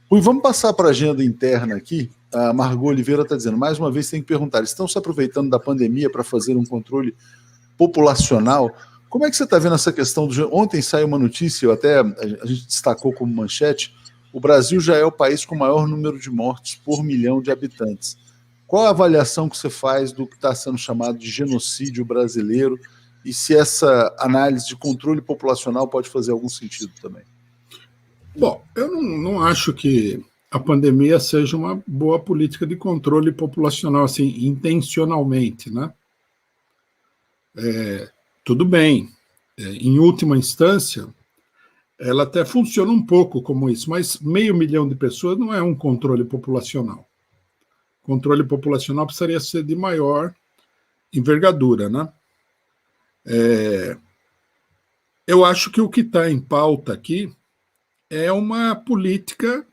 Rui, vamos passar para a agenda interna aqui. A Margot Oliveira está dizendo, mais uma vez tem que perguntar, estão se aproveitando da pandemia para fazer um controle populacional? Como é que você está vendo essa questão? Ontem saiu uma notícia, até a gente destacou como manchete, o Brasil já é o país com o maior número de mortes por milhão de habitantes. Qual a avaliação que você faz do que está sendo chamado de genocídio brasileiro e se essa análise de controle populacional pode fazer algum sentido também? Bom, eu não acho que a pandemia seja uma boa política de controle populacional, assim, intencionalmente, né? Tudo bem, em última instância, ela até funciona um pouco como isso, mas 500 mil de pessoas não é um controle populacional. Controle populacional precisaria ser de maior envergadura, né? Eu acho que o que está em pauta aqui é uma política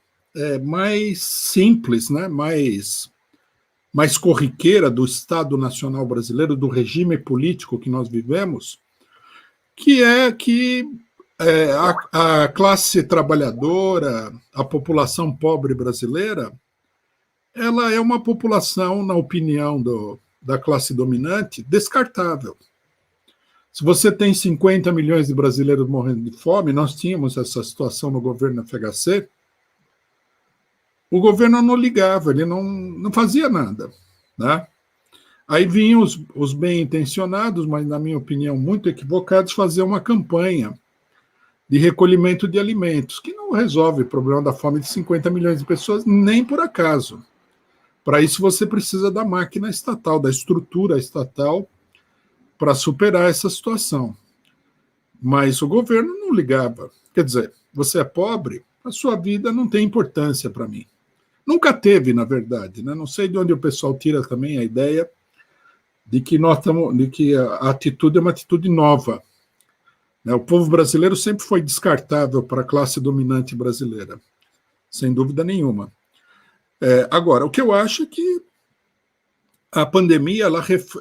mais simples, né? mais corriqueira do Estado Nacional Brasileiro, do regime político que nós vivemos, que é que a classe trabalhadora, a população pobre brasileira, ela é uma população, na opinião da classe dominante, descartável. Se você tem 50 milhões de brasileiros morrendo de fome, nós tínhamos essa situação no governo FHC, o governo não ligava, ele não fazia nada, né? Aí vinham os bem-intencionados, mas, na minha opinião, muito equivocados, fazer uma campanha de recolhimento de alimentos, que não resolve o problema da fome de 50 milhões de pessoas, nem por acaso. Para isso, você precisa da máquina estatal, da estrutura estatal, para superar essa situação. Mas o governo não ligava. Quer dizer, você é pobre, a sua vida não tem importância para mim. Nunca teve, na verdade, né? Não sei de onde o pessoal tira também a ideia de que a atitude é uma atitude nova. O povo brasileiro sempre foi descartável para a classe dominante brasileira, sem dúvida nenhuma. Agora, o que eu acho é que a pandemia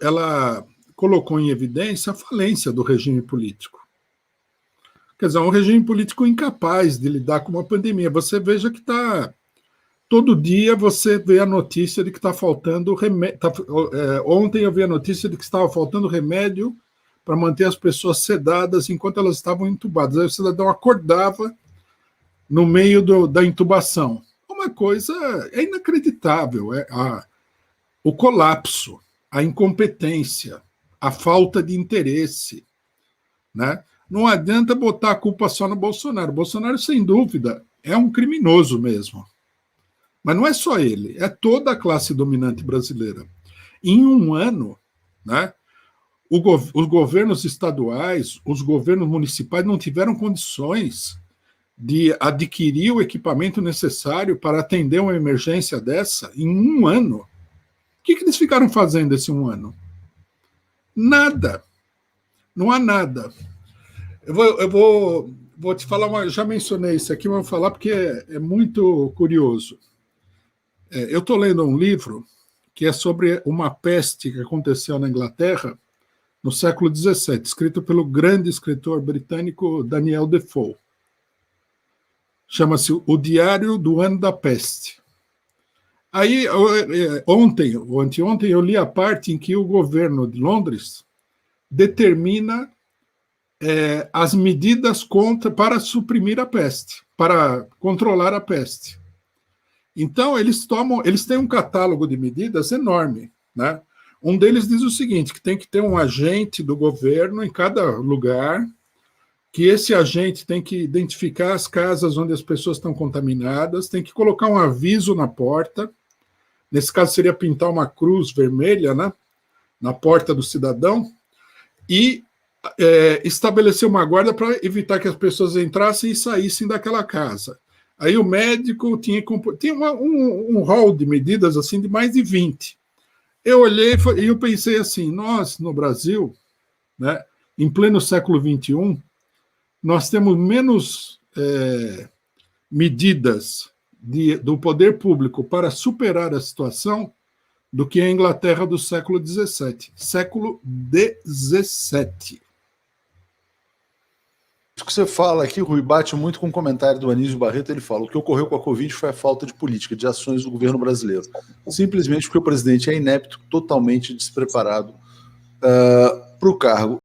ela colocou em evidência a falência do regime político. Quer dizer, um regime político incapaz de lidar com uma pandemia. Você veja que todo dia você vê a notícia de que está faltando remédio. Ontem eu vi a notícia de que estava faltando remédio para manter as pessoas sedadas enquanto elas estavam entubadas. Aí o cidadão acordava no meio da intubação. Uma coisa inacreditável. O colapso, a incompetência, a falta de interesse, né? Não adianta botar a culpa só no Bolsonaro. O Bolsonaro, sem dúvida, é um criminoso mesmo. Mas não é só ele, é toda a classe dominante brasileira. Em um ano, né, os governos estaduais, os governos municipais não tiveram condições de adquirir o equipamento necessário para atender uma emergência dessa em um ano. O que eles ficaram fazendo esse um ano? Nada. Não há nada. Eu vou te falar, já mencionei isso aqui, mas vou falar porque é muito curioso. Eu estou lendo um livro que é sobre uma peste que aconteceu na Inglaterra no século XVII, escrito pelo grande escritor britânico Daniel Defoe. Chama-se O Diário do Ano da Peste. Aí, ontem ou anteontem, eu li a parte em que o governo de Londres determina as medidas para suprimir a peste, para controlar a peste. Então, eles têm um catálogo de medidas enorme, né? Um deles diz o seguinte, que tem que ter um agente do governo em cada lugar, que esse agente tem que identificar as casas onde as pessoas estão contaminadas, tem que colocar um aviso na porta, nesse caso seria pintar uma cruz vermelha, né, na porta do cidadão, e estabelecer uma guarda para evitar que as pessoas entrassem e saíssem daquela casa. Aí o médico tinha um rol de medidas assim de mais de 20. Eu olhei e eu pensei assim, nós no Brasil, né, em pleno século XXI, nós temos menos medidas do poder público para superar a situação do que a Inglaterra do século XVII. Século XVII. Isso que você fala aqui, Rui, bate muito com o comentário do Anísio Barreto. Ele fala: o que ocorreu com a Covid foi a falta de política, de ações do governo brasileiro. Simplesmente porque o presidente é inepto, totalmente despreparado para o cargo.